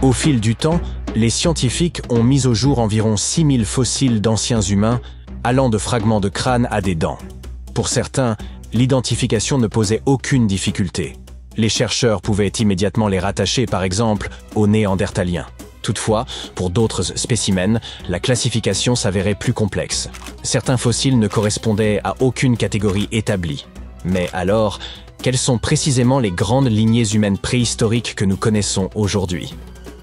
Au fil du temps, les scientifiques ont mis au jour environ 6000 fossiles d'anciens humains, allant de fragments de crâne à des dents. Pour certains, l'identification ne posait aucune difficulté. Les chercheurs pouvaient immédiatement les rattacher, par exemple, aux Néandertaliens. Toutefois, pour d'autres spécimens, la classification s'avérait plus complexe. Certains fossiles ne correspondaient à aucune catégorie établie. Mais alors, quelles sont précisément les grandes lignées humaines préhistoriques que nous connaissons aujourd'hui?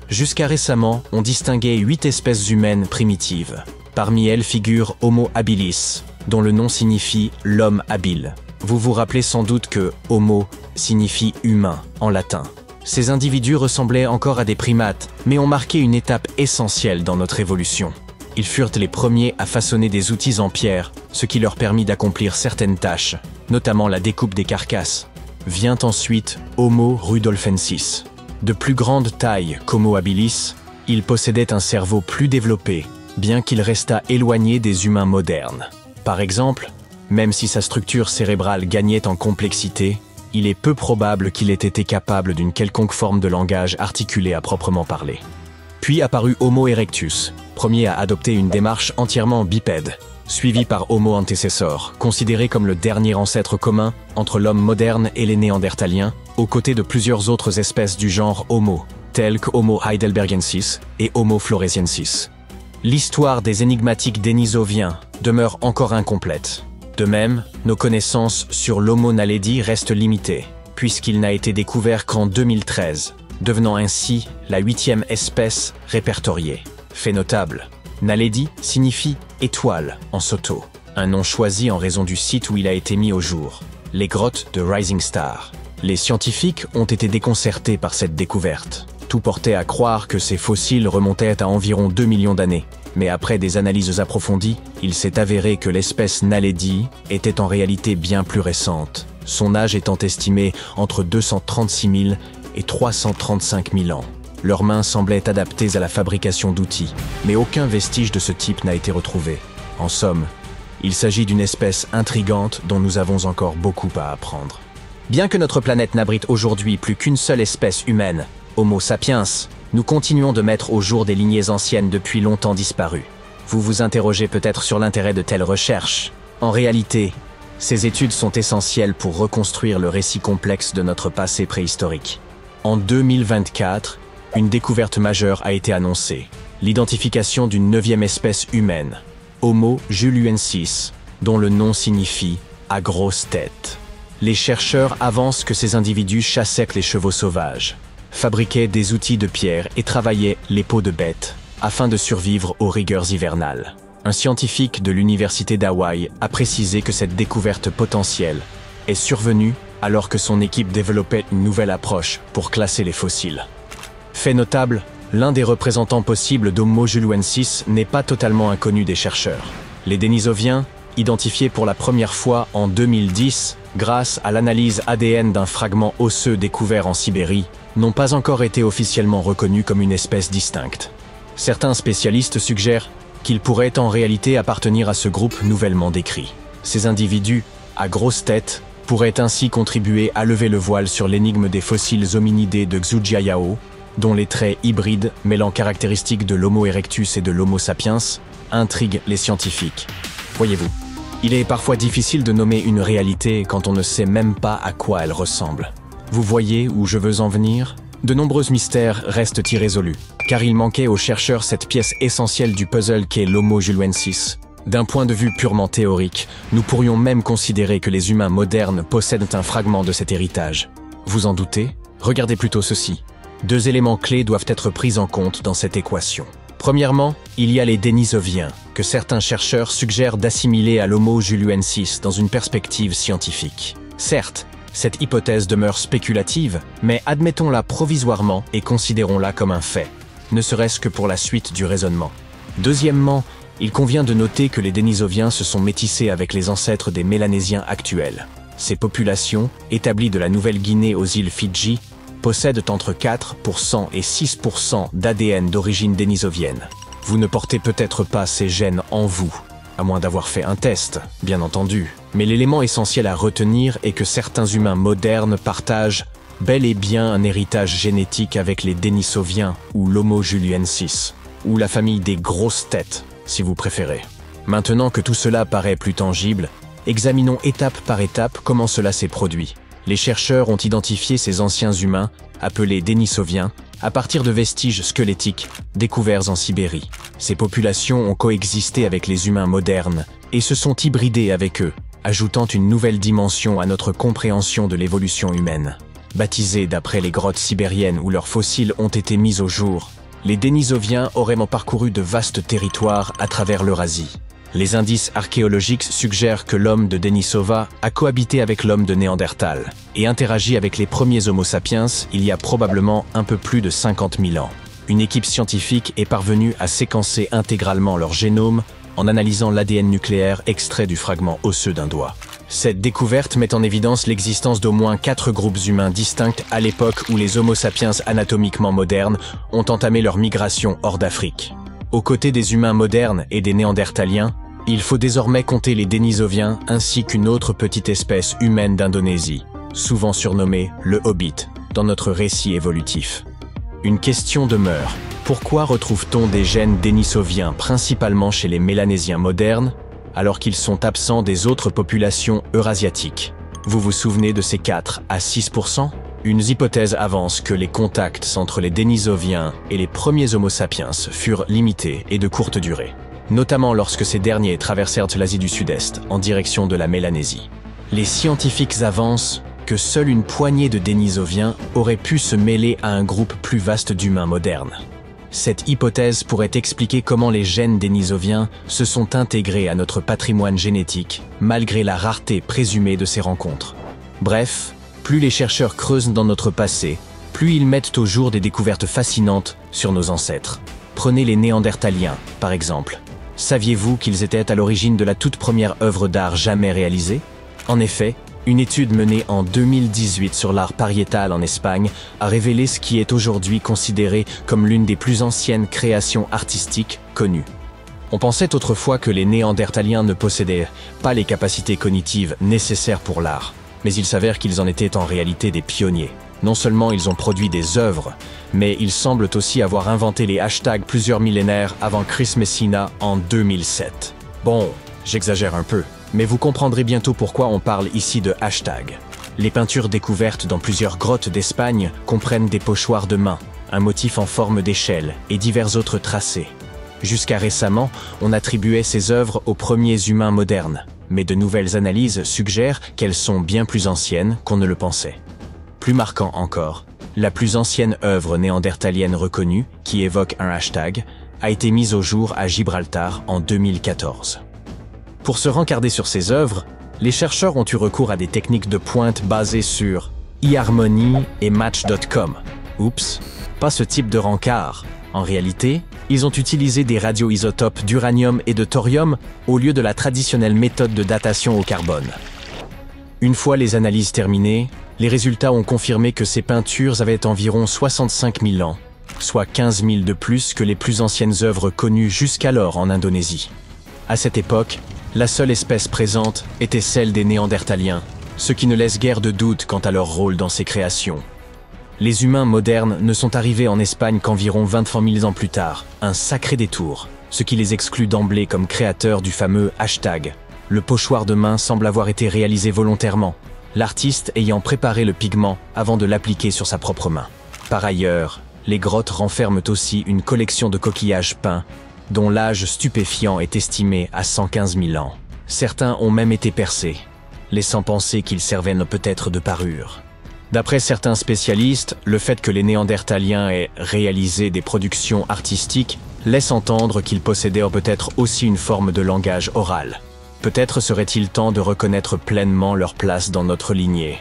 Jusqu'à récemment, on distinguait 8 espèces humaines primitives. Parmi elles figure Homo habilis, dont le nom signifie « l'homme habile ». Vous vous rappelez sans doute que « homo » signifie « humain » en latin. Ces individus ressemblaient encore à des primates, mais ont marqué une étape essentielle dans notre évolution. Ils furent les premiers à façonner des outils en pierre, ce qui leur permit d'accomplir certaines tâches, notamment la découpe des carcasses. Vient ensuite Homo rudolfensis. De plus grande taille qu'Homo habilis, il possédait un cerveau plus développé, bien qu'il restât éloigné des humains modernes. Par exemple, même si sa structure cérébrale gagnait en complexité, il est peu probable qu'il ait été capable d'une quelconque forme de langage articulé à proprement parler. Puis apparut Homo erectus, premier à adopter une démarche entièrement bipède, suivi par Homo antecessor, considéré comme le dernier ancêtre commun entre l'homme moderne et les Néandertaliens, aux côtés de plusieurs autres espèces du genre Homo, telles que Homo heidelbergensis et Homo floresiensis. L'histoire des énigmatiques Denisoviens demeure encore incomplète. De même, nos connaissances sur l'Homo naledi restent limitées, puisqu'il n'a été découvert qu'en 2013, devenant ainsi la 8e espèce répertoriée. Fait notable, Naledi signifie « étoile » en Sotho, un nom choisi en raison du site où il a été mis au jour, les grottes de Rising Star. Les scientifiques ont été déconcertés par cette découverte. Tout portait à croire que ces fossiles remontaient à environ 2 millions d'années. Mais après des analyses approfondies, il s'est avéré que l'espèce Naledi était en réalité bien plus récente, son âge étant estimé entre 236 000 et 335 000 ans. Leurs mains semblaient adaptées à la fabrication d'outils, mais aucun vestige de ce type n'a été retrouvé. En somme, il s'agit d'une espèce intrigante dont nous avons encore beaucoup à apprendre. Bien que notre planète n'abrite aujourd'hui plus qu'une seule espèce humaine, Homo sapiens, nous continuons de mettre au jour des lignées anciennes depuis longtemps disparues. Vous vous interrogez peut-être sur l'intérêt de telles recherches. En réalité, ces études sont essentielles pour reconstruire le récit complexe de notre passé préhistorique. En 2024, une découverte majeure a été annoncée, l'identification d'une 9e espèce humaine, Homo juluensis, dont le nom signifie « à grosse tête ». Les chercheurs avancent que ces individus chassaient les chevaux sauvages, fabriquaient des outils de pierre et travaillaient les peaux de bêtes afin de survivre aux rigueurs hivernales. Un scientifique de l'université d'Hawaï a précisé que cette découverte potentielle est survenue alors que son équipe développait une nouvelle approche pour classer les fossiles. Fait notable, l'un des représentants possibles d'Homo juluensis n'est pas totalement inconnu des chercheurs. Les Denisoviens, identifiés pour la première fois en 2010 grâce à l'analyse ADN d'un fragment osseux découvert en Sibérie, n'ont pas encore été officiellement reconnus comme une espèce distincte. Certains spécialistes suggèrent qu'ils pourraient en réalité appartenir à ce groupe nouvellement décrit. Ces individus, à grosse tête, pourraient ainsi contribuer à lever le voile sur l'énigme des fossiles hominidés de Xujiayao, dont les traits hybrides mêlant caractéristiques de l'Homo erectus et de l'Homo sapiens intriguent les scientifiques. Voyez-vous, il est parfois difficile de nommer une réalité quand on ne sait même pas à quoi elle ressemble. Vous voyez où je veux en venir? De nombreux mystères restent irrésolus, car il manquait aux chercheurs cette pièce essentielle du puzzle qu'est l'Homo juluensis. D'un point de vue purement théorique, nous pourrions même considérer que les humains modernes possèdent un fragment de cet héritage. Vous en doutez? Regardez plutôt ceci. 2 éléments clés doivent être pris en compte dans cette équation. Premièrement, il y a les Denisoviens, que certains chercheurs suggèrent d'assimiler à l'Homo juluensis dans une perspective scientifique. Certes, cette hypothèse demeure spéculative, mais admettons-la provisoirement et considérons-la comme un fait, ne serait-ce que pour la suite du raisonnement. Deuxièmement, il convient de noter que les Denisoviens se sont métissés avec les ancêtres des Mélanésiens actuels. Ces populations, établies de la Nouvelle-Guinée aux îles Fidji, possèdent entre 4% et 6% d'ADN d'origine dénisovienne. Vous ne portez peut-être pas ces gènes en vous, à moins d'avoir fait un test, bien entendu. Mais l'élément essentiel à retenir est que certains humains modernes partagent bel et bien un héritage génétique avec les Denisoviens ou l'Homo juliensis, ou la famille des grosses têtes, si vous préférez. Maintenant que tout cela paraît plus tangible, examinons étape par étape comment cela s'est produit. Les chercheurs ont identifié ces anciens humains, appelés Denisoviens, à partir de vestiges squelettiques découverts en Sibérie. Ces populations ont coexisté avec les humains modernes et se sont hybridées avec eux, ajoutant une nouvelle dimension à notre compréhension de l'évolution humaine. Baptisés d'après les grottes sibériennes où leurs fossiles ont été mis au jour, les Denisoviens auraient parcouru de vastes territoires à travers l'Eurasie. Les indices archéologiques suggèrent que l'homme de Denisova a cohabité avec l'homme de Néandertal et interagi avec les premiers Homo sapiens il y a probablement un peu plus de 50 000 ans. Une équipe scientifique est parvenue à séquencer intégralement leur génome en analysant l'ADN nucléaire extrait du fragment osseux d'un doigt. Cette découverte met en évidence l'existence d'au moins 4 groupes humains distincts à l'époque où les Homo sapiens anatomiquement modernes ont entamé leur migration hors d'Afrique. Aux côtés des humains modernes et des Néandertaliens, il faut désormais compter les Denisoviens ainsi qu'une autre petite espèce humaine d'Indonésie, souvent surnommée le Hobbit, dans notre récit évolutif. Une question demeure. Pourquoi retrouve-t-on des gènes dénisoviens principalement chez les Mélanésiens modernes, alors qu'ils sont absents des autres populations eurasiatiques? Vous vous souvenez de ces 4 à 6%? Une hypothèse avance que les contacts entre les Denisoviens et les premiers Homo sapiens furent limités et de courte durée, notamment lorsque ces derniers traversèrent l'Asie du Sud-Est en direction de la Mélanésie. Les scientifiques avancent que seule une poignée de Denisoviens aurait pu se mêler à un groupe plus vaste d'humains modernes. Cette hypothèse pourrait expliquer comment les gènes dénisoviens se sont intégrés à notre patrimoine génétique, malgré la rareté présumée de ces rencontres. Bref, plus les chercheurs creusent dans notre passé, plus ils mettent au jour des découvertes fascinantes sur nos ancêtres. Prenez les Néandertaliens, par exemple. Saviez-vous qu'ils étaient à l'origine de la toute première œuvre d'art jamais réalisée? En effet, une étude menée en 2018 sur l'art pariétal en Espagne a révélé ce qui est aujourd'hui considéré comme l'une des plus anciennes créations artistiques connues. On pensait autrefois que les Néandertaliens ne possédaient pas les capacités cognitives nécessaires pour l'art, mais il s'avère qu'ils en étaient en réalité des pionniers. Non seulement ils ont produit des œuvres, mais ils semblent aussi avoir inventé les hashtags plusieurs millénaires avant Chris Messina en 2007. Bon, j'exagère un peu, mais vous comprendrez bientôt pourquoi on parle ici de hashtag. Les peintures découvertes dans plusieurs grottes d'Espagne comprennent des pochoirs de main, un motif en forme d'échelle et divers autres tracés. Jusqu'à récemment, on attribuait ces œuvres aux premiers humains modernes, mais de nouvelles analyses suggèrent qu'elles sont bien plus anciennes qu'on ne le pensait. Plus marquant encore, la plus ancienne œuvre néandertalienne reconnue, qui évoque un hashtag, a été mise au jour à Gibraltar en 2014. Pour se rencarder sur ces œuvres, les chercheurs ont eu recours à des techniques de pointe basées sur eHarmony et Match.com. Oups, pas ce type de rencard. En réalité, ils ont utilisé des radioisotopes d'uranium et de thorium au lieu de la traditionnelle méthode de datation au carbone. Une fois les analyses terminées, les résultats ont confirmé que ces peintures avaient environ 65 000 ans, soit 15 000 de plus que les plus anciennes œuvres connues jusqu'alors en Indonésie. À cette époque, la seule espèce présente était celle des Néandertaliens, ce qui ne laisse guère de doute quant à leur rôle dans ces créations. Les humains modernes ne sont arrivés en Espagne qu'environ 23 000 ans plus tard, un sacré détour, ce qui les exclut d'emblée comme créateurs du fameux hashtag. Le pochoir de main semble avoir été réalisé volontairement, l'artiste ayant préparé le pigment avant de l'appliquer sur sa propre main. Par ailleurs, les grottes renferment aussi une collection de coquillages peints, dont l'âge stupéfiant est estimé à 115 000 ans. Certains ont même été percés, laissant penser qu'ils servaient peut-être de parure. D'après certains spécialistes, le fait que les Néandertaliens aient réalisé des productions artistiques laisse entendre qu'ils possédaient peut-être aussi une forme de langage oral. Peut-être serait-il temps de reconnaître pleinement leur place dans notre lignée.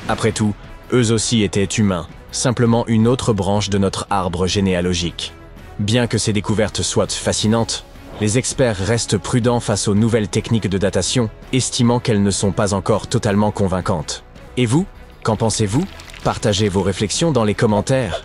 Après tout, eux aussi étaient humains, simplement une autre branche de notre arbre généalogique. Bien que ces découvertes soient fascinantes, les experts restent prudents face aux nouvelles techniques de datation, estimant qu'elles ne sont pas encore totalement convaincantes. Et vous, qu'en pensez-vous? Partagez vos réflexions dans les commentaires.